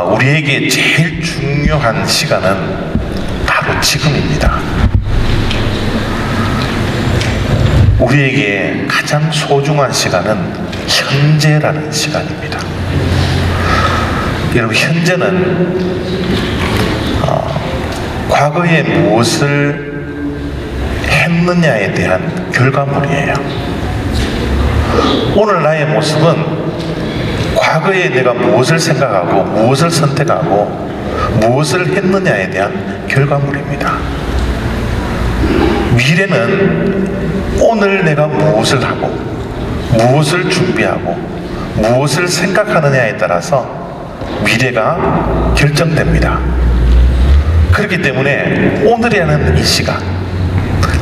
우리에게 제일 중요한 시간은 바로 지금입니다. 우리에게 가장 소중한 시간은 현재라는 시간입니다. 여러분, 현재는 과거에 무엇을 했느냐에 대한 결과물이에요. 오늘 나의 모습은 과거에 내가 무엇을 생각하고 무엇을 선택하고 무엇을 했느냐에 대한 결과물입니다. 미래는 오늘 내가 무엇을 하고 무엇을 준비하고 무엇을 생각하느냐에 따라서 미래가 결정됩니다. 그렇기 때문에 오늘이라는 이 시간,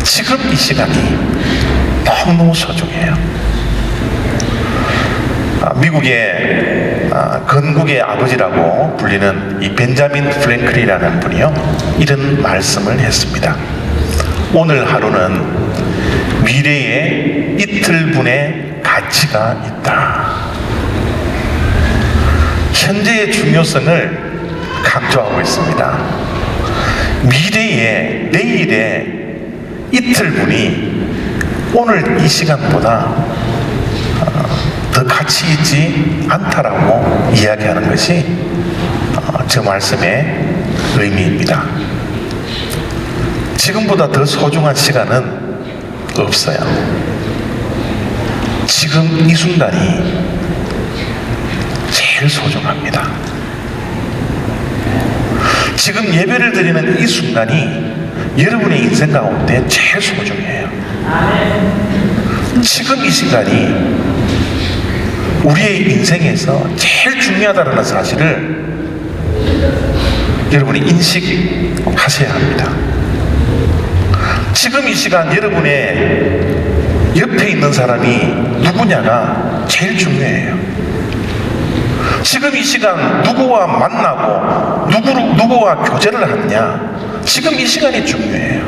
지금 이 시간이 너무너무 소중해요. 미국의 건국의 아버지라고 불리는 이 벤자민 프랭클이라는 분이요, 이런 말씀을 했습니다. 오늘 하루는 미래의 이틀분의 가치가 있다. 현재의 중요성을 강조하고 있습니다. 미래의, 내일의 이틀분이 오늘 이 시간보다 더 가치 있지 않다라고 이야기하는 것이 저 말씀의 의미입니다. 지금보다 더 소중한 시간은 없어요. 지금 이 순간이 제일 소중합니다. 지금 예배를 드리는 이 순간이 여러분의 인생 가운데 제일 소중해요. 지금 이 시간이 우리의 인생에서 제일 중요하다는 사실을 여러분이 인식하셔야 합니다. 지금 이 시간 여러분의 옆에 있는 사람이 누구냐가 제일 중요해요. 지금 이 시간 누구와 만나고 누구와 교제를 하느냐, 지금 이 시간이 중요해요.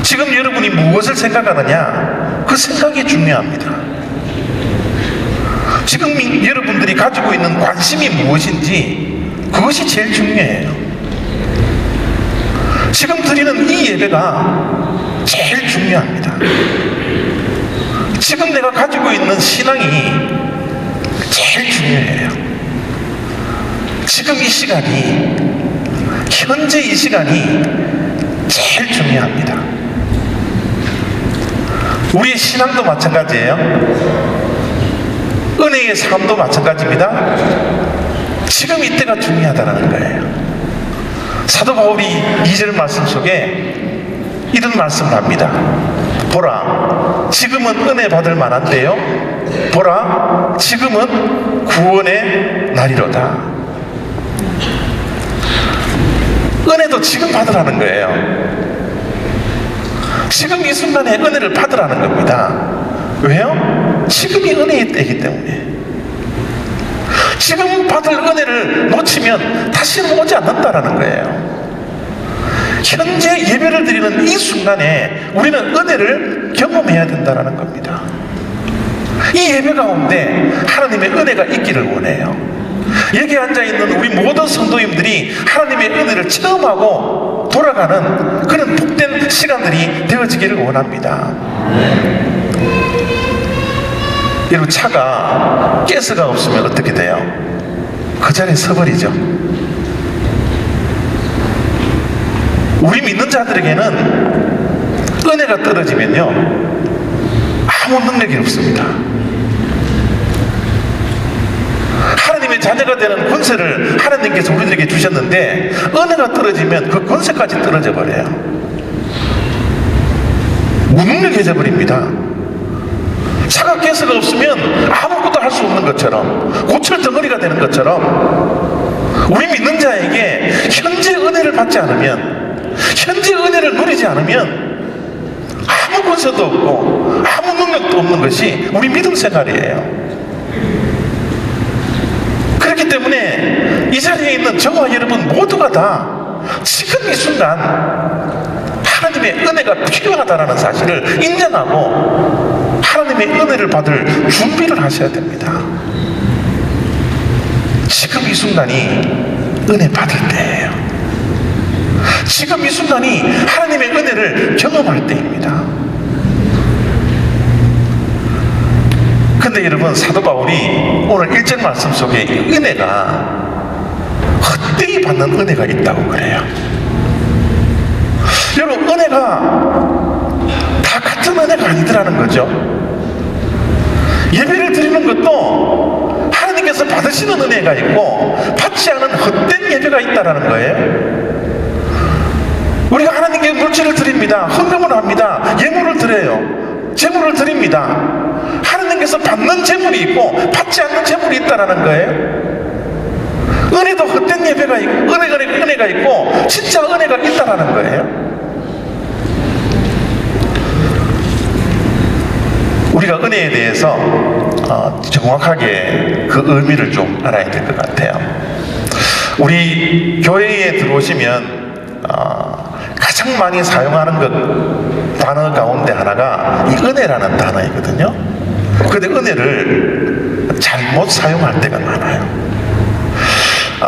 지금 여러분이 무엇을 생각하느냐, 그 생각이 중요합니다. 지금 여러분들이 가지고 있는 관심이 무엇인지 그것이 제일 중요해요. 지금 드리는 이 예배가 제일 중요합니다. 지금 내가 가지고 있는 신앙이 제일 중요해요. 지금 이 시간이, 현재 이 시간이 제일 중요합니다. 우리의 신앙도 마찬가지예요. 은혜의 삶도 마찬가지입니다. 지금 이때가 중요하다는 거예요. 사도 바울이 2절 말씀 속에 이런 말씀을 합니다. 보라, 지금은 은혜 받을 만한데요, 보라, 지금은 구원의 날이로다. 은혜도 지금 받으라는 거예요. 지금 이 순간에 은혜를 받으라는 겁니다. 왜요? 지금이 은혜의 때이기 때문에. 지금 받을 은혜를 놓치면 다시는 오지 않는다라는 거예요. 현재 예배를 드리는 이 순간에 우리는 은혜를 경험해야 된다라는 겁니다. 이 예배 가운데 하나님의 은혜가 있기를 원해요. 여기 앉아있는 우리 모든 성도님들이 하나님의 은혜를 체험하고 돌아가는 그런 복된 시간들이 되어지기를 원합니다. 여러분, 차가 가스가 없으면 어떻게 돼요? 그 자리에 서버리죠. 우리 믿는 자들에게는 은혜가 떨어지면요, 아무 능력이 없습니다. 하나님의 자녀가 되는 권세를 하나님께서 우리들에게 주셨는데 은혜가 떨어지면 그 권세까지 떨어져 버려요. 무능력해져 버립니다. 차가 가스가 없으면 아무것도 할 수 없는 것처럼, 고철 덩어리가 되는 것처럼, 우리 믿는 자에게 현재 은혜를 받지 않으면, 현재 은혜를 누리지 않으면 아무 권세도 없고 아무 능력도 없는 것이 우리 믿음 생활이에요. 그렇기 때문에 이 자리에 있는 저와 여러분 모두가 다 지금 이 순간 하나님의 은혜가 필요하다는 사실을 인정하고 하나님의 은혜를 받을 준비를 하셔야 됩니다. 순간이 은혜 받을 때예요. 지금 이 순간이 하나님의 은혜를 경험할 때입니다. 근데 여러분, 사도 바울이 오늘 1절 말씀 속에 은혜가 헛되이 받는 은혜가 있다고 그래요. 여러분, 은혜가 다 같은 은혜가 아니더라는 거죠. 예배를 드리는 것도 하나님께서 받으시는 은혜가 있고 받지 않은 헛된 예배가 있다는 거예요. 우리가 하나님께 물질을 드립니다. 헌금을 합니다. 예물을 드려요. 제물을 드립니다. 하나님께서 받는 제물이 있고 받지 않는 제물이 있다는 거예요. 은혜도 헛된 예배가 있고 은혜가 있고 진짜 은혜가 있다는 거예요. 우리가 은혜에 대해서 정확하게 그 의미를 좀 알아야 될 것 같아요. 우리 교회에 들어오시면 가장 많이 사용하는 단어 가운데 하나가 이 은혜라는 단어이거든요. 그런데 은혜를 잘못 사용할 때가 많아요.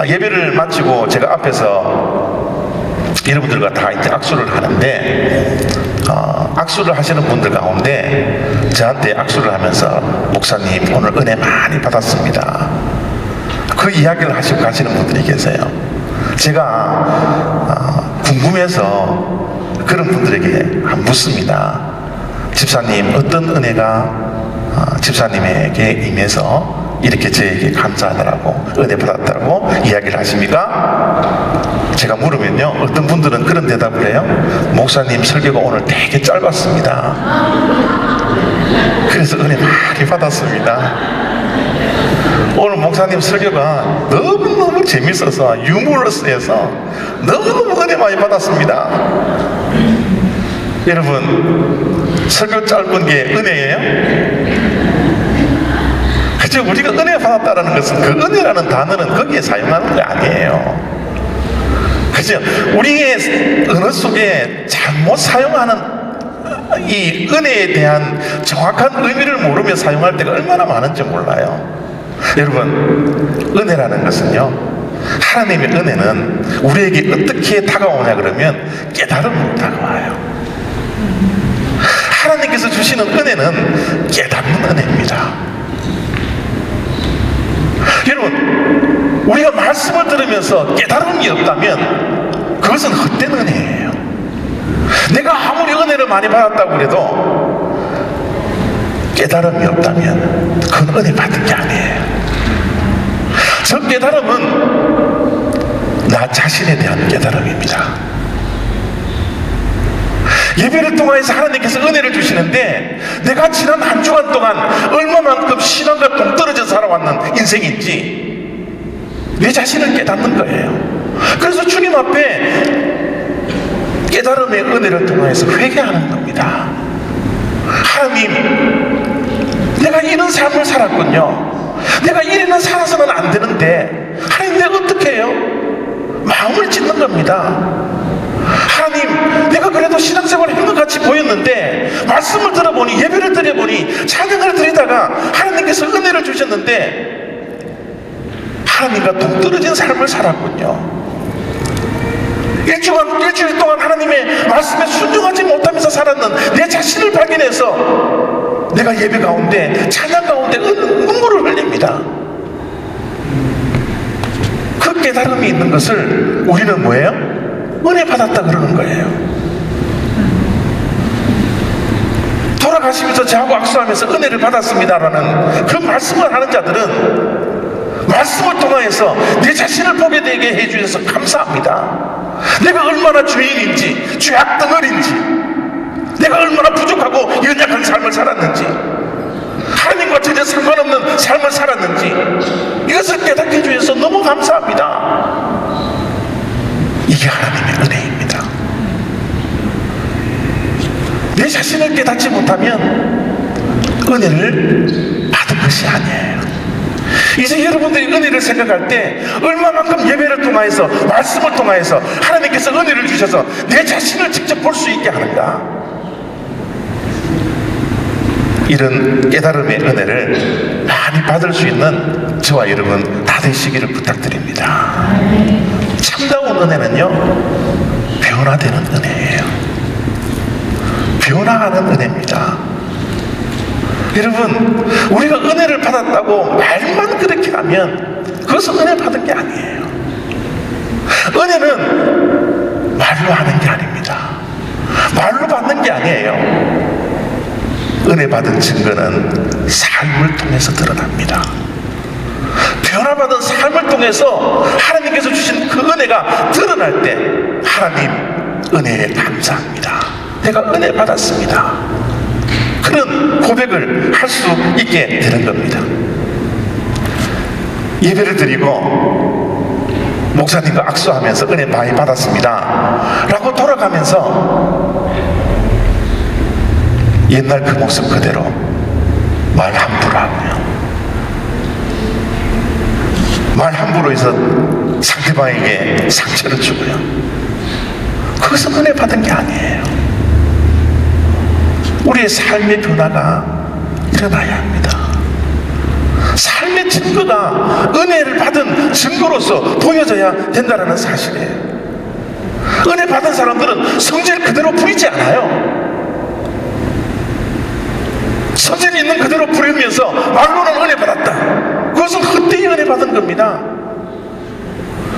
예배를 마치고 제가 앞에서 여러분들과 다 이제 악수를 하는데 악수를 하시는 분들 가운데 저한테 악수를 하면서 목사님 오늘 은혜 많이 받았습니다, 그 이야기를 하시고 가시는 분들이 계세요. 제가 궁금해서 그런 분들에게 묻습니다. 집사님, 어떤 은혜가 집사님에게 임해서 이렇게 저에게 감사하더라고, 은혜 받았다고 이야기를 하십니까? 제가 물으면요, 어떤 분들은 그런 대답을 해요. 목사님 설교가 오늘 되게 짧았습니다. 그래서 은혜 많이 받았습니다. 오늘 목사님 설교가 너무너무 재밌어서 유머러스해서 너무너무 은혜 많이 받았습니다. 여러분, 설교 짧은 게 은혜예요? 그죠? 우리가 은혜 받았다는 것은 그 은혜라는 단어는 거기에 사용하는 게 아니에요. 그죠? 우리의 언어 속에 잘못 사용하는 이 은혜에 대한 정확한 의미를 모르며 사용할 때가 얼마나 많은지 몰라요. 여러분, 은혜라는 것은요, 하나님의 은혜는 우리에게 어떻게 다가오냐 그러면 깨달음으로 다가와요. 하나님께서 주시는 은혜는 깨닫는 은혜입니다. 여러분, 우리가 말씀을 들으면서 깨달음이 없다면 그것은 헛된 은혜예요. 내가 아무리 은혜를 많이 받았다고 해도 깨달음이 없다면 그건 은혜 받은 게 아니에요. 저 깨달음은 나 자신에 대한 깨달음입니다. 예배를 통해서 하나님께서 은혜를 주시는데 내가 지난 한 주간 동안 얼마만큼 신앙과 동떨어져 살아왔는 인생인지 내 자신을 깨닫는 거예요. 그래서 주님 앞에 깨달음의 은혜를 통해서 회개하는 겁니다. 하나님, 내가 이런 삶을 살았군요. 내가 이래는 살아서는 안 되는데 하나님, 내가 어떻게 해요? 마음을 짓는 겁니다. 하나님, 내가 그래도 신앙생활을 한 것 같이 보였는데 말씀을 들어보니, 예배를 드려보니, 찬양을 드리다가 하나님께서 은혜를 주셨는데 하나님과 동떨어진 삶을 살았군요. 일주일 동안 하나님의 말씀에 순종하지 못하면서 살았는 내 자신을 발견해서 내가 예배 가운데, 찬양 가운데 눈물을 흘립니다. 그 깨달음이 있는 것을 우리는 뭐예요? 은혜 받았다 그러는 거예요. 돌아가시면서 저하고 악수하면서 은혜를 받았습니다라는 그 말씀을 하는 자들은 말씀을 통하여서 내 자신을 보게 되게 해주셔서 감사합니다. 내가 얼마나 죄인인지, 죄악덩어리인지, 내가 얼마나 부족하고 연약한 삶을 살았는지, 하나님과 전혀 상관없는 삶을 살았는지 이것을 깨닫게 해주셔서 너무 감사합니다. 이게 하나님의 은혜입니다. 내 자신을 깨닫지 못하면 은혜를 받은 것이 아니에요. 이제 여러분들이 은혜를 생각할 때 얼마만큼 예배를 통하여서, 말씀을 통하여서 하나님께서 은혜를 주셔서 내 자신을 직접 볼 수 있게 하는가? 이런 깨달음의 은혜를 많이 받을 수 있는 저와 여러분 다 되시기를 부탁드립니다. 참다운 은혜는요, 변화되는 은혜예요. 변화하는 은혜입니다. 여러분, 우리가 은혜를 받았다고 말만 그렇게 하면 그것은 은혜 받은 게 아니에요. 은혜는 말로 하는 게 아닙니다. 말로 받는 게 아니에요. 은혜 받은 증거는 삶을 통해서 드러납니다. 변화받은 삶을 통해서 하나님께서 주신 그 은혜가 드러날 때 하나님 은혜에 감사합니다. 내가 은혜 받았습니다. 그런 고백을 할 수 있게 되는 겁니다. 예배를 드리고 목사님과 악수하면서 은혜 많이 받았습니다 라고 돌아가면서 옛날 그 모습 그대로 말 함부로 하고요, 말 함부로 해서 상대방에게 상처를 주고요, 그것은 은혜 받은 게 아니에요. 우리의 삶의 변화가 일어나야 합니다. 삶의 증거가 은혜를 받은 증거로서 보여져야 된다는 사실이에요. 은혜 받은 사람들은 성질 그대로 부리지 않아요. 성질이 있는 그대로 부리면서 말로는 은혜 받았다, 그것은 헛되이 은혜 받은 겁니다.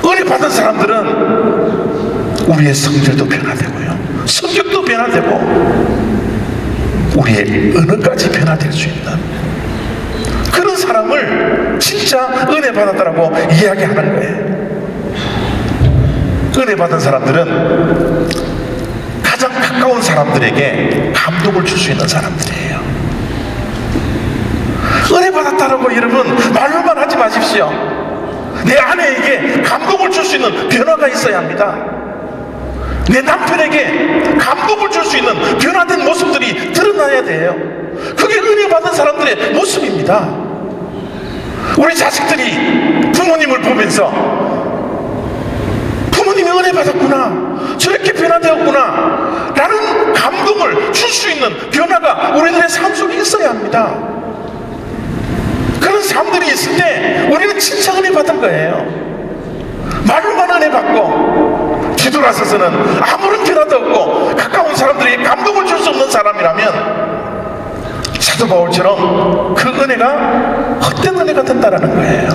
은혜 받은 사람들은 우리의 성질도 변화되고요, 성격도 변화되고 우리의 언어까지 변화될 수 있는 그런 사람을 진짜 은혜 받았다라고 이야기하는 거예요. 은혜 받은 사람들은 가장 가까운 사람들에게 감동을 줄 수 있는 사람들이에요. 은혜 받았다라고 여러분 말로만 하지 마십시오. 내 아내에게 감동을 줄 수 있는 변화가 있어야 합니다. 내 남편에게 감동을 줄 수 있는 변화된 모습들이 드러나야 돼요. 그게 은혜 받은 사람들의 모습입니다. 우리 자식들이 부모님을 보면서 부모님이 은혜 받았구나, 저렇게 변화되었구나 라는 감동을 줄 수 있는 변화가 우리들의 삶 속에 있어야 합니다. 그런 사람들이 있을 때 우리는 진짜 은혜 받은 거예요. 말로만 은혜 받고 뒤돌아서서는 아무런 변화도 없고 가까운 사람들에게 감동을 줄 수 없는 사람이라면 사도 바울처럼 그 은혜가 헛된 은혜가 된다는 거예요.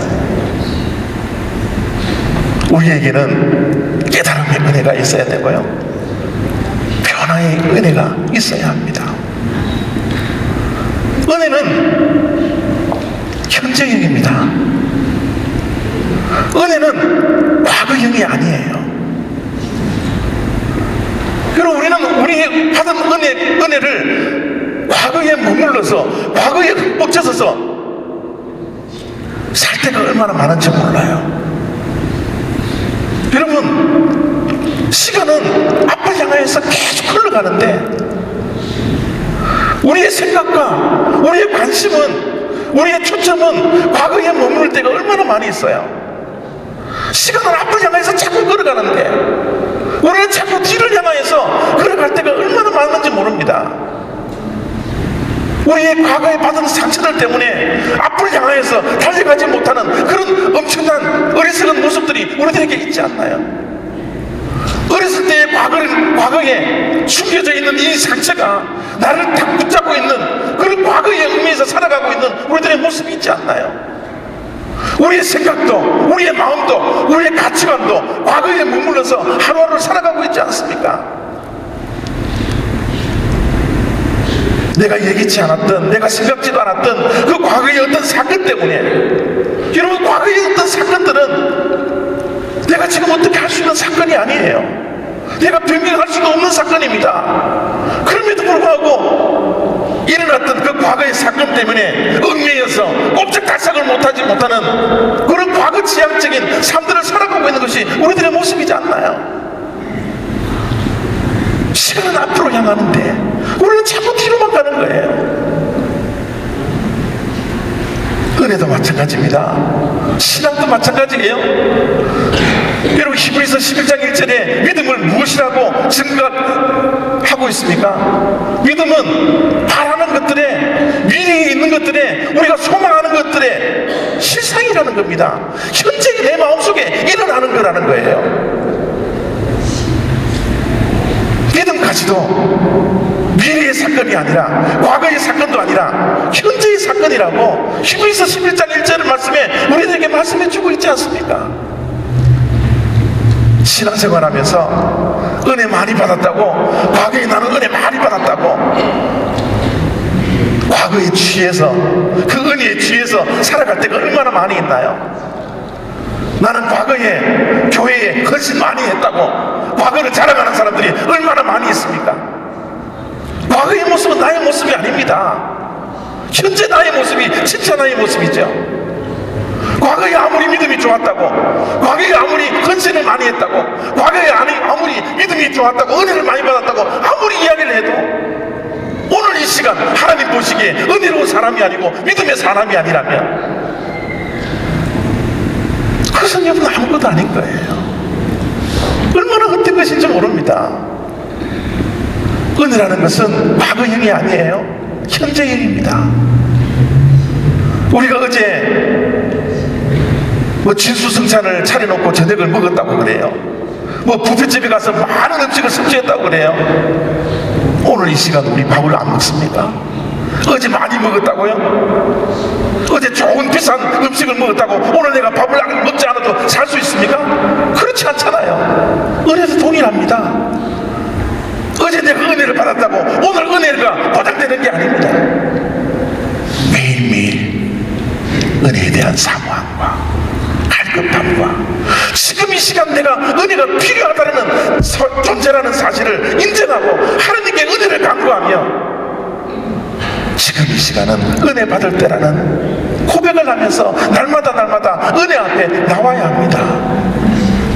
우리에게는 깨달음의 은혜가 있어야 되고요, 변화의 은혜가 있어야 합니다. 은혜는 현재형입니다. 은혜는 과거형이 아니에요. 그리고 우리는 우리 받은 은혜를 과거에 머물러서 과거에 흠뻑쳐서 살 때가 얼마나 많은지 몰라요. 여러분, 시간은 앞을 향해서 계속 흘러가는데 우리의 생각과 우리의 관심은, 우리의 초점은 과거에 머무를 때가 얼마나 많이 있어요. 시간은 앞을 향해서 자꾸 걸어가는데 우리는 자꾸 뒤를 향해서 걸어갈 때가 얼마나 많은지 모릅니다. 우리의 과거에 받은 상처들 때문에 앞을 향해서 달려가지 못하는 그런 엄청난 어리석은 모습들이 우리들에게 있지 않나요? 어렸을 때의 과거에 숨겨져 있는 이 상처가 나를 딱 붙잡고 있는 그런 과거의 의미에서 살아가고 있는 우리들의 모습이 있지 않나요? 우리의 생각도, 우리의 마음도, 우리의 가치관도 과거에 머물러서 하루하루를 살아가고 있지 않습니까? 내가 예기치 않았던, 내가 생각지도 않았던 그 과거의 어떤 사건 때문에, 여러분, 과거의 어떤 사건들은 내가 지금 어떻게 할 수 있는 사건이 아니에요. 내가 변경할 수도 없는 사건입니다. 그럼에도 불구하고 일어났던 그 과거의 사건 때문에 얽매여서 꼼짝달싹을 못하는 그런 과거 지향적인 삶들을 살아가고 있는 것이 우리들의 모습이지 않나요? 시간은 앞으로 향하는데 우리는 자꾸 뒤로만 가는 거예요. 은혜도 마찬가지입니다. 신앙도 마찬가지예요. 여러분 히브리서 11장 1절에 믿음을 무엇이라고 증거하고 있습니까? 믿음은 바라는 것들에, 미래에 있는 것들에, 우리가 소망하는 것들에 실상이라는 겁니다. 현재 내 마음속에 일어나는 거라는 거예요. 믿음까지도 미래의 사건이 아니라, 과거의 사건도 아니라 현재의 사건이라고 히브리서 11장 1절 말씀에 우리들에게 말씀해 주고 있지 않습니까? 신앙생활하면서 은혜 많이 받았다고, 과거에 나는 은혜 많이 받았다고, 과거에 취해서, 그 은혜에 취해서 살아갈 때가 얼마나 많이 있나요? 나는 과거에 교회에 훨씬 많이 했다고 과거를 자랑하는 사람들이 얼마나 많이 있습니까? 과거의 모습은 나의 모습이 아닙니다. 현재 나의 모습이 진짜 나의 모습이죠. 과거에 아무리 믿음이 좋았다고, 과거에 아무리 헌신을 많이 했다고, 과거에 아무리 믿음이 좋았다고, 은혜를 많이 받았다고 아무리 이야기를 해도 오늘 이 시간 하나님 보시기에 은혜로운 사람이 아니고 믿음의 사람이 아니라면 그것은 여러분 아무것도 아닌 거예요. 얼마나 헛된 것인지 모릅니다. 은혜라는 것은 과거형이 아니에요. 현재형입니다. 우리가 어제 진수성찬을 차려놓고 저녁을 먹었다고 그래요. 뷔페집에 가서 많은 음식을 섭취했다고 그래요. 오늘 이 시간 우리 밥을 안 먹습니까? 어제 많이 먹었다고요? 어제 좋은 비싼 음식을 먹었다고 오늘 내가 밥을 먹지 않아도 살 수 있습니까? 그렇지 않잖아요. 은혜도 동일합니다. 어제 내가 은혜를 받았다고 오늘 은혜가 보장되는 게 아닙니다. 매일매일 은혜에 대한 사모함과 갈급함과 지금 이 시간 내가 은혜가 필요하다는 존재라는 사실을 인정하고 하나님께 은혜를 간구하며 지금 이 시간은 은혜 받을 때라는 고백을 하면서 날마다 은혜 앞에 나와야 합니다.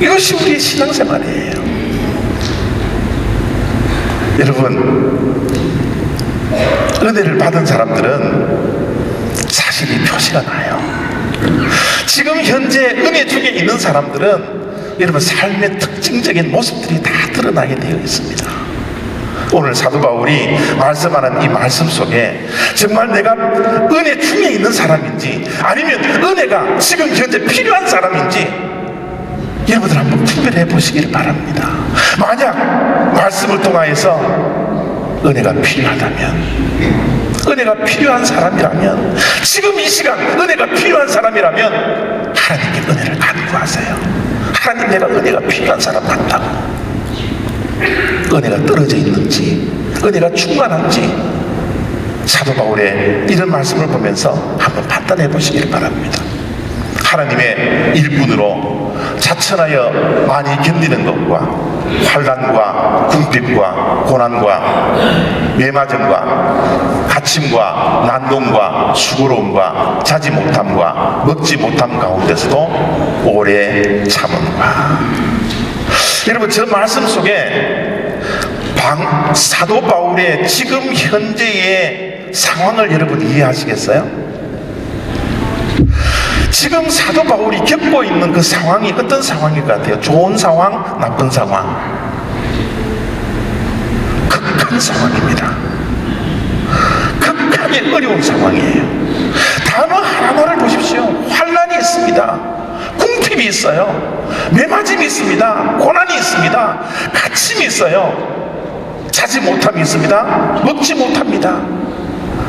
이것이 우리의 신앙생활이에요. 여러분, 은혜를 받은 사람들은 사실 이 표시가 나요. 지금 현재 은혜 중에 있는 사람들은 여러분 삶의 특징적인 모습들이 다 드러나게 되어 있습니다. 오늘 사도 바울이 말씀하는 이 말씀 속에 정말 내가 은혜 중에 있는 사람인지 아니면 은혜가 지금 현재 필요한 사람인지 여러분들 한번 분별해 보시기를 바랍니다. 만약 말씀을 통하여서 은혜가 필요하다면, 은혜가 필요한 사람이라면, 지금 이 시간 은혜가 필요한 사람이라면 하나님께 은혜를 간구하세요. 하나님, 내가 은혜가 필요한 사람 같다고. 은혜가 떨어져 있는지, 은혜가 충만한지 사도 바울의 이런 말씀을 보면서 한번 판단해 보시기를 바랍니다. 하나님의 일꾼으로 자천하여 많이 견디는 것과 환난과 궁핍과 고난과 매맞음과 갇힘과 난동과 수고로움과 자지 못함과 먹지 못함 가운데서도 오래 참음과, 여러분 저 말씀 속에 사도 바울의 지금 현재의 상황을 여러분 이해하시겠어요? 지금 사도 바울이 겪고 있는 그 상황이 어떤 상황일 것 같아요? 좋은 상황, 나쁜 상황, 극한 상황입니다. 극하게 어려운 상황이에요. 단어 하나하나를 보십시오. 환난이 있습니다. 궁핍이 있어요. 매맞음이 있습니다. 고난이 있습니다. 갇힘이 있어요. 자지 못함이 있습니다. 먹지 못합니다.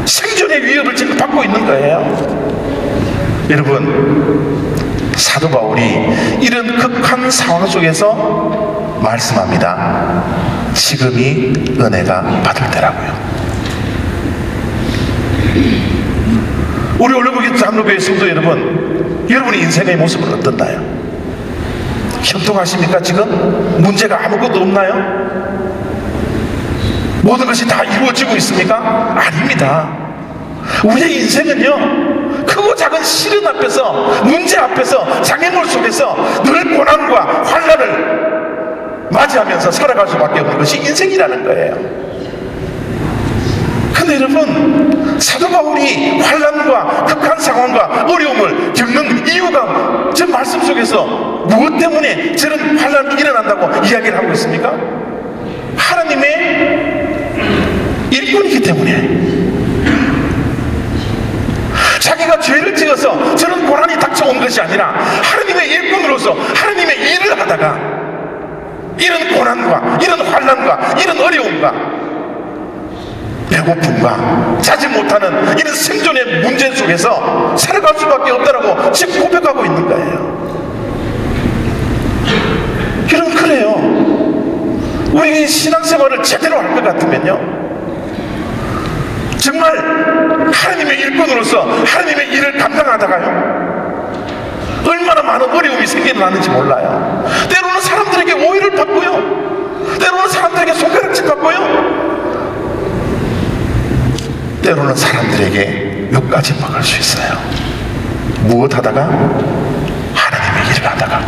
생존의 위협을 지금 받고 있는 거예요. 여러분, 사도 바울이 이런 극한 상황 속에서 말씀합니다. 지금이 은혜가 받을 때라고요. 우리 올려보기 장로교회 성도 여러분, 여러분의 인생의 모습은 어떻나요? 형통하십니까? 지금 문제가 아무것도 없나요? 모든 것이 다 이루어지고 있습니까? 아닙니다. 우리의 인생은요, 크고 작은 시련 앞에서, 문제 앞에서, 장애물 속에서 늘 고난과 환난을 맞이하면서 살아갈 수밖에 없는 것이 인생이라는 거예요. 근데 그런데 여러분, 사도 바울이 환난과 극한 상황과 어려움을 겪는 이유가 저 말씀 속에서 무엇 때문에 저런 환난이 일어난다고 이야기를 하고 있습니까? 하나님의 일꾼이기 때문에. 자기가 죄를 지어서 저런 고난이 닥쳐온 것이 아니라 하나님의 일꾼으로서 하나님의 일을 하다가 이런 고난과 이런 환난과 이런 어려움과 배고픔과 자지 못하는 이런 생존의 문제 속에서 살아갈 수밖에 없다라고 지금 고백하고 있는 거예요. 여러분, 그래요. 우리 신앙생활을 제대로 할 것 같으면요, 정말 하나님의 일꾼으로서 하나님의 일을 감당하다가요, 얼마나 많은 어려움이 생겨나는지 몰라요. 때로는 사람들에게 오해를 받고요, 때로는 사람들에게 손가락질 받고요, 때로는 사람들에게 욕까지 먹을 수 있어요. 무엇 하다가? 하나님의 일을 하다가.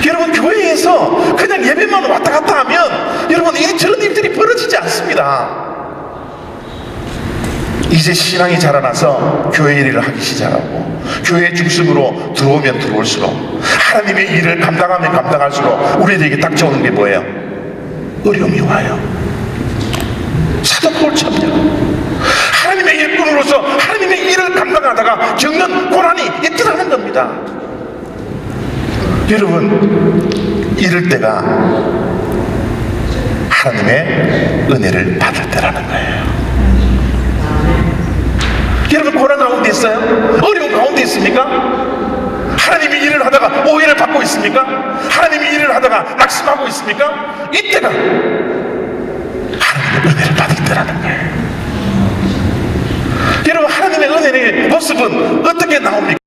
여러분, 교회에서 그냥 예배만 왔다 갔다 하면 여러분, 저런 일들이 벌어지지 않습니다. 이제 신앙이 자라나서 교회 일을 하기 시작하고 교회 중심으로 들어오면 들어올수록 하나님의 일을 감당하면 감당할수록 우리들에게 닥쳐오는 게 뭐예요? 어려움이 와요. 사도 바울처럼요, 하나님의 일꾼으로서 하나님의 일을 감당하다가 겪는 고난이 있더라는 겁니다. 여러분, 이럴 때가 하나님의 은혜를 받을 때라는 거예요. 여러분, 고난 가운데 있어요? 어려운 가운데 있습니까? 하나님이 일을 하다가 오해를 받고 있습니까? 하나님이 일을 하다가 낙심하고 있습니까? 이때가 하나님의 은혜를 받을 때라는 거예요. 여러분, 하나님의 은혜의 모습은 어떻게 나옵니까?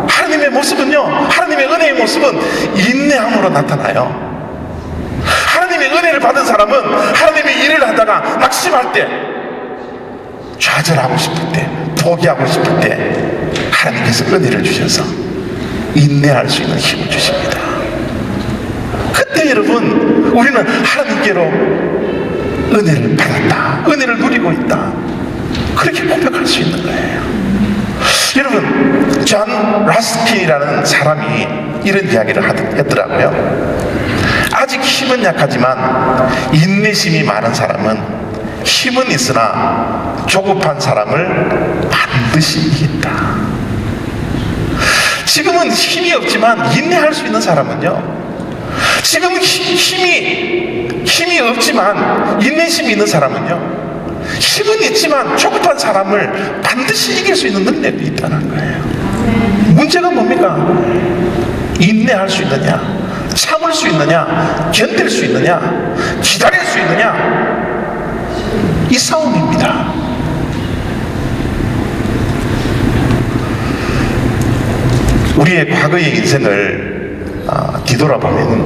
하나님의 모습은요, 하나님의 은혜의 모습은 인내함으로 나타나요. 하나님의 은혜를 받은 사람은 하나님의 일을 하다가 낙심할 때, 좌절하고 싶을 때, 포기하고 싶을 때 하나님께서 은혜를 주셔서 인내할 수 있는 힘을 주십니다. 그때 여러분, 우리는 하나님께로 은혜를 받았다, 은혜를 누리고 있다, 그렇게 고백할 수 있는 거예요. 여러분, 존 라스킨이라는 사람이 이런 이야기를 했더라고요. 아직 힘은 약하지만 인내심이 많은 사람은 힘은 있으나 조급한 사람을 반드시 이긴다. 지금은 힘이 없지만 인내할 수 있는 사람은요, 지금은 힘이 없지만 인내심이 있는 사람은요, 힘은 있지만 조급한 사람을 반드시 이길 수 있는 능력이 있다는 거예요. 문제가 뭡니까? 인내할 수 있느냐, 참을 수 있느냐, 견딜 수 있느냐, 기다릴 수 있느냐, 이 싸움입니다. 우리의 과거의 인생을 뒤돌아보면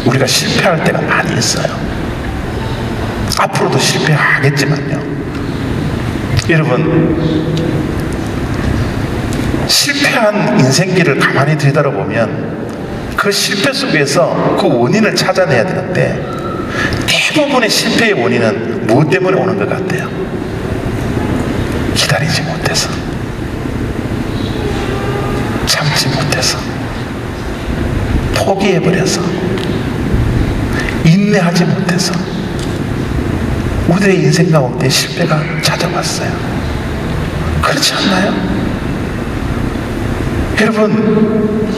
우리가 실패할 때가 많이 있어요. 앞으로도 실패하겠지만요, 여러분, 실패한 인생길을 가만히 들여다보면 그 실패 속에서 그 원인을 찾아내야 되는데, 대부분의 실패의 원인은 무엇 때문에 오는 것 같아요? 기다리지 못해서, 참지 못해서, 포기해버려서, 인내하지 못해서 우리의 인생 가운데 실패가 찾아왔어요. 그렇지 않나요? 여러분,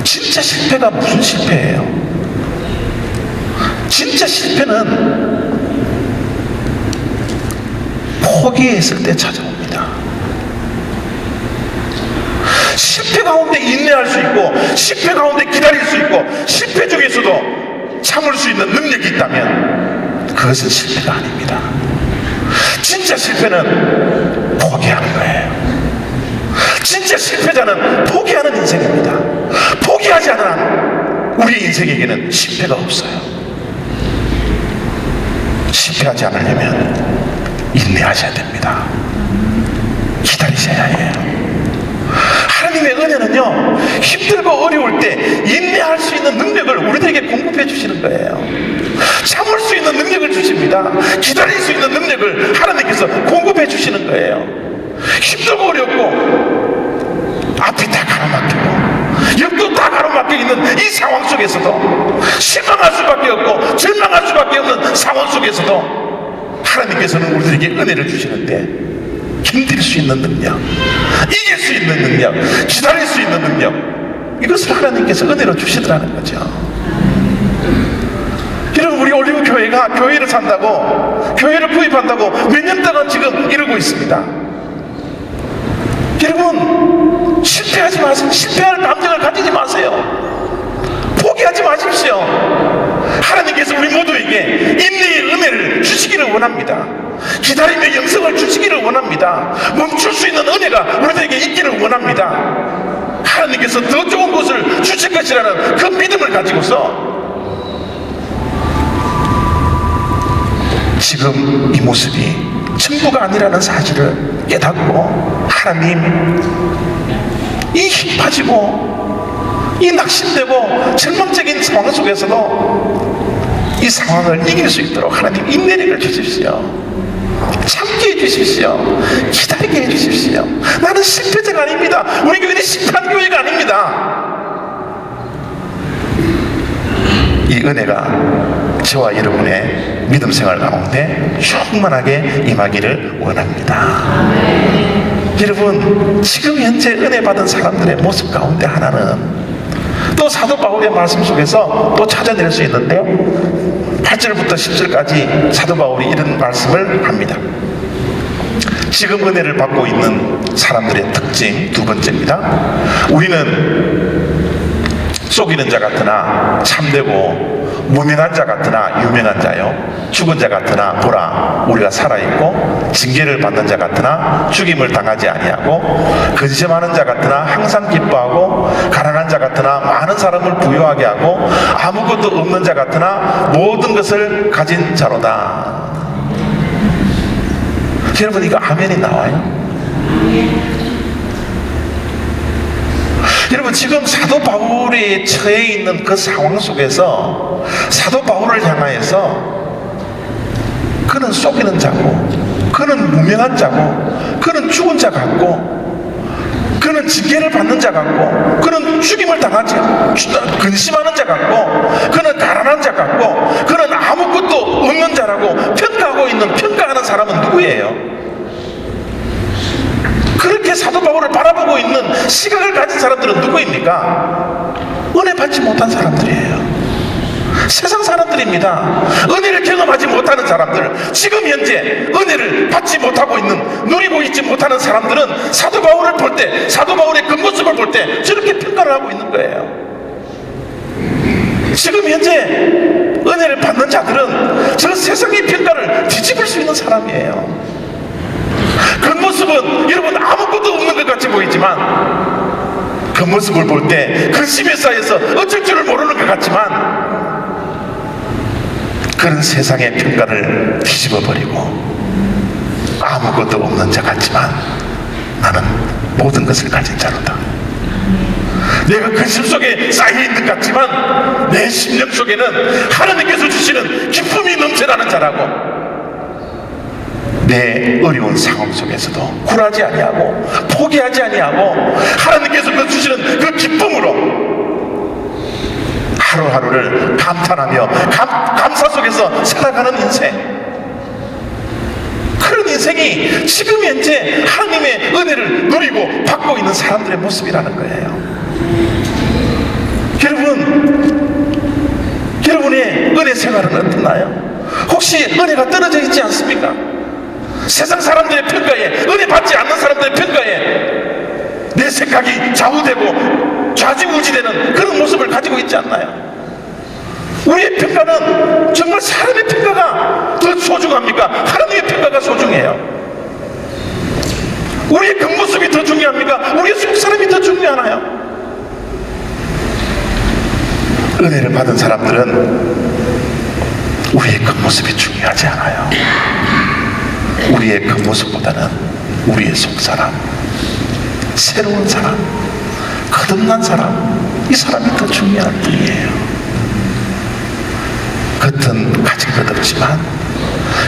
진짜 실패가 무슨 실패예요? 진짜 실패는 포기했을 때 찾아옵니다. 실패 가운데 인내할 수 있고, 실패 가운데 기다릴 수 있고, 실패 중에서도 참을 수 있는 능력이 있다면 그것은 실패가 아닙니다. 진짜 실패는 포기하는 거예요. 진짜 실패자는 포기하는 인생입니다. 포기하지 않은 한 우리 인생에게는 실패가 없어요. 실패하지 않으려면 인내하셔야 됩니다. 기다리셔야 해요. 하나님의 은혜는요, 힘들고 어려울 때 인내할 수 있는 능력을 우리들에게 공급해 주시는 거예요. 참을 수 있는 능력을 주십니다. 기다릴 수 있는 능력을 하나님께서 공급해 주시는 거예요. 힘들고 어렵고 앞이 다 가로막히고 옆도 다 가로막혀 있는 이 상황 속에서도 실망할 수밖에 없고 절망할 수밖에 없는 상황 속에서도 하나님께서는 우리들에게 은혜를 주시는데, 견딜 수 있는 능력, 이길 수 있는 능력, 기다릴 수 있는 능력, 이것을 하나님께서 은혜로 주시더라는 거죠. 여러분, 우리 올리브 교회가 교회를 산다고, 교회를 구입한다고 몇 년 동안 지금 이러고 있습니다. 여러분, 실패하지 마세요. 실패할 감정을 가지지 마세요. 포기하지 마십시오. 하나님께서 우리 모두에게 인내의 은혜를 주시기를 원합니다. 기다림의 영성을 주시기를 원합니다. 멈출 수 있는 은혜가 우리들에게 있기를 원합니다. 하나님께서 더 좋은 것을 주실 것이라는 그 믿음을 가지고서 지금 이 모습이 전부가 아니라는 사실을 깨닫고, 하나님, 이 힘 빠지고 이 낙심되고 절망적인 상황 속에서도 이 상황을 이길 수 있도록 하나님 인내력을 주십시오. 참게 해주십시오. 기다리게 해주십시오. 나는 실패자가 아닙니다. 우리 교회는 실패한 교회가 아닙니다. 이 은혜가 저와 여러분의 믿음 생활 가운데 충만하게 임하기를 원합니다. 여러분, 지금 현재 은혜 받은 사람들의 모습 가운데 하나는 또 사도 바울의 말씀 속에서 또 찾아낼 수 있는데요, 8절부터 10절까지 사도 바울이 이런 말씀을 합니다. 지금 은혜를 받고 있는 사람들의 특징 두 번째입니다. 우리는 속이는 자 같으나 참되고, 무명한 자 같으나 유명한 자요, 죽은 자 같으나 보라 우리가 살아있고, 징계를 받는 자 같으나 죽임을 당하지 아니하고, 근심하는 자 같으나 항상 기뻐하고, 가난한 자 같으나 많은 사람을 부유하게 하고, 아무것도 없는 자 같으나 모든 것을 가진 자로다. 여러분, 이거 아멘이 나와요? 여러분, 지금 사도 바울이 처해 있는 그 상황 속에서 사도 바울을 향하여서 그는 속이는 자고, 그는 무명한 자고, 그는 죽은 자 같고, 그는 징계를 받는 자 같고, 그는 죽임을 당하지, 근심하는 자 같고, 그는 가난한 자 같고, 그는 아무것도 없는 자라고 평가하고 있는, 평가하는 사람은 누구예요? 그렇게 사도 바울을 바라보고 있는 시각을 가진 사람들은 누구입니까? 은혜 받지 못한 사람들이에요. 세상 사람들입니다. 은혜를 경험하지 못하는 사람들, 지금 현재 은혜를 받지 못하고 있는, 누리고 있지 못하는 사람들은 사도 바울을 볼 때, 사도 바울의 그 모습을 볼 때 저렇게 평가를 하고 있는 거예요. 지금 현재 은혜를 받는 자들은 저 세상의 평가를 뒤집을 수 있는 사람이에요. 그 모습은 여러분 아무것도 없는 것 같이 보이지만, 그 모습을 볼 때 근심에 쌓여서 어쩔 줄을 모르는 것 같지만, 그런 세상의 평가를 뒤집어버리고 아무것도 없는 자 같지만 나는 모든 것을 가진 자로다. 내가 근심 속에 쌓여있는 것 같지만 내 심령 속에는 하나님께서 주시는 기쁨이 넘쳐나는 자라고, 내 어려운 상황 속에서도 굴하지 아니하고 포기하지 아니하고 하나님께서 그 주시는 그 기쁨으로 하루하루를 감탄하며 감사 속에서 살아가는 인생, 그런 인생이 지금 현재 하나님의 은혜를 누리고 받고 있는 사람들의 모습이라는 거예요. 여러분의 은혜 생활은 어떻나요? 혹시 은혜가 떨어져 있지 않습니까? 세상 사람들의 평가에, 은혜 받지 않는 사람들의 평가에 내 생각이 좌우되고 좌지우지되는 그런 모습을 가지고 있지 않나요? 우리의 평가는 정말 사람의 평가가 더 소중합니까? 하나님의 평가가 소중해요. 우리의 겉모습이 더 중요합니까? 우리의 속사람이 더 중요하나요? 은혜를 받은 사람들은 우리의 겉모습이 중요하지 않아요. 우리의 겉모습보다는 우리의 속사람, 새로운 사람, 거듭난 사람, 이 사람이 더 중요한 분이에요. 겉은 가진 것 없지만,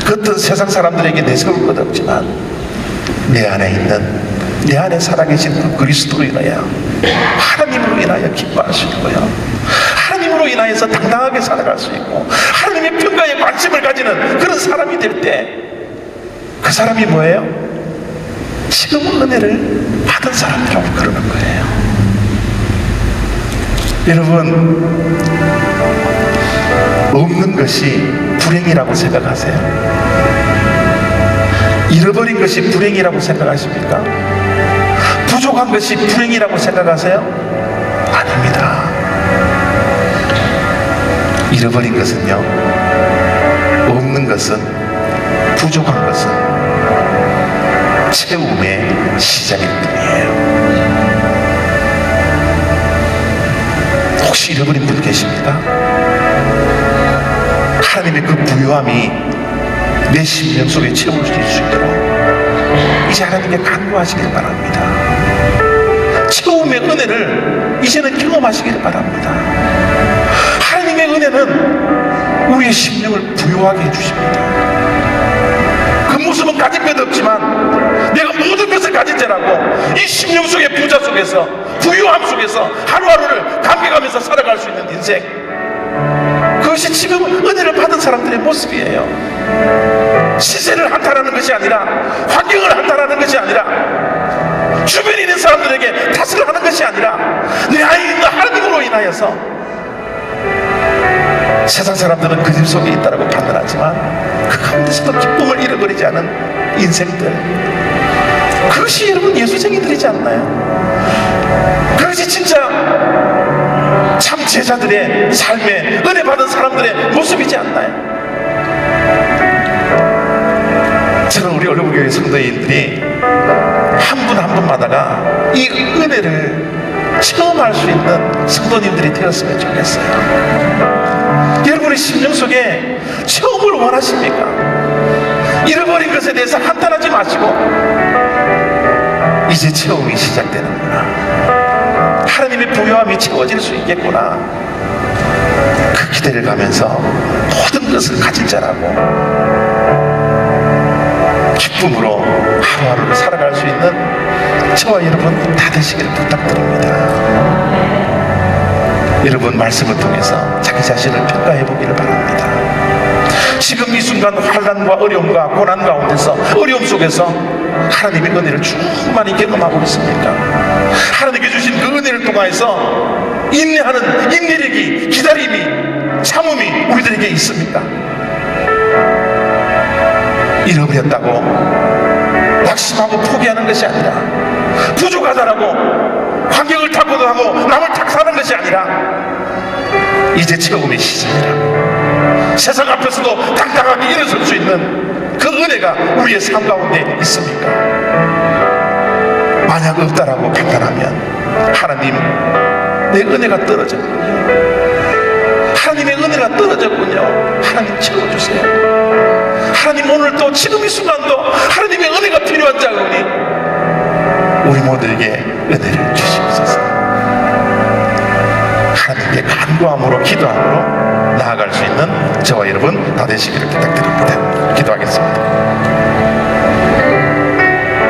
겉은 세상 사람들에게 내세울 것 없지만, 내 안에 있는, 내 안에 살아계신 그 그리스도로 인하여 하나님으로 인하여 기뻐하시는 거예요. 하나님으로 인하여서 당당하게 살아갈 수 있고 하나님의 평가에 관심을 가지는 그런 사람이 될 때, 그 사람이 뭐예요? 지금 은혜를 받은 사람이라고 그러는 거예요. 여러분, 없는 것이 불행이라고 생각하세요? 잃어버린 것이 불행이라고 생각하십니까? 부족한 것이 불행이라고 생각하세요? 아닙니다. 잃어버린 것은요, 없는 것은, 부족한 것은 채움의 시작일 뿐이에요. 혹시 잃어버린 분 계십니까? 하나님의 그 부요함이 내 심령 속에 채워질 수 있도록 이제 하나님께 간구하시길 바랍니다. 채움의 은혜를 이제는 경험하시길 바랍니다. 하나님의 은혜는 우리의 심령을 부요하게 해주십니다. 그 모습은 가진 것 없지만 내가 모든 것을 가진 자라고 이 심령 속의 부자 속에서, 부요함 속에서 하루하루를 감격하면서 살아갈 수 있는 인생, 그것이 지금 은혜를 받은 사람들의 모습이에요. 시세를 한탄하는 것이 아니라, 환경을 한탄하는 것이 아니라, 주변에 있는 사람들에게 탓을 하는 것이 아니라, 내 안에 있는 하나님으로 인하여서. 세상 사람들은 그 집 속에 있다고 판단하지만 그 가운데서도 기쁨을 잃어버리지 않은 인생들, 그것이 여러분 예수쟁이들이지 않나요? 그것이 진짜 참 제자들의 삶에 은혜 받은 사람들의 모습이지 않나요? 저는 우리 올리브교회 성도인들이 한 분 한 분마다가 이 은혜를 체험할 수 있는 성도님들이 되었으면 좋겠어요. 여러분의 심령 속에 체험을 원하십니까? 잃어버린 것에 대해서 한탄하지 마시고, 이제 체험이 시작되는구나, 하나님의 부요함이 채워질 수 있겠구나, 그 기대를 가면서 모든 것을 가진 자라고 기쁨으로 하루하루를 살아갈 수 있는 저와 여러분 다 되시기를 부탁드립니다. 여러분, 말씀을 통해서 자기 자신을 평가해 보기를 바랍니다. 지금 이 순간 환난과 어려움과 고난 가운데서, 어려움 속에서 하나님의 은혜를 충만히 경험하고 있습니까? 하나님께 주신 그 은혜를 통하여서 인내하는 인내력이, 기다림이, 참음이 우리들에게 있습니까? 잃어버렸다고 낙심하고 포기하는 것이 아니라, 부족하다라고 환경을 탓도 하고 남을 탓하는 것이 아니라, 이제 체험의 시작이라고 세상 앞에서도 당당하게 일어설 수 있는 그 은혜가 우리의 삶 가운데 있습니까? 만약 없다라고 판단하면, 하나님, 내 은혜가 떨어졌군요, 하나님의 은혜가 떨어졌군요, 하나님 채워주세요. 하나님, 오늘 또 지금 이 순간도 하나님의 은혜가 필요한 자오니 우리 모두에게 은혜를 주시옵소서. 하나님께 간구함으로, 기도함으로 나아갈 수 있는 저와 여러분 다 되시기를 부탁드립니다. 기도하겠습니다.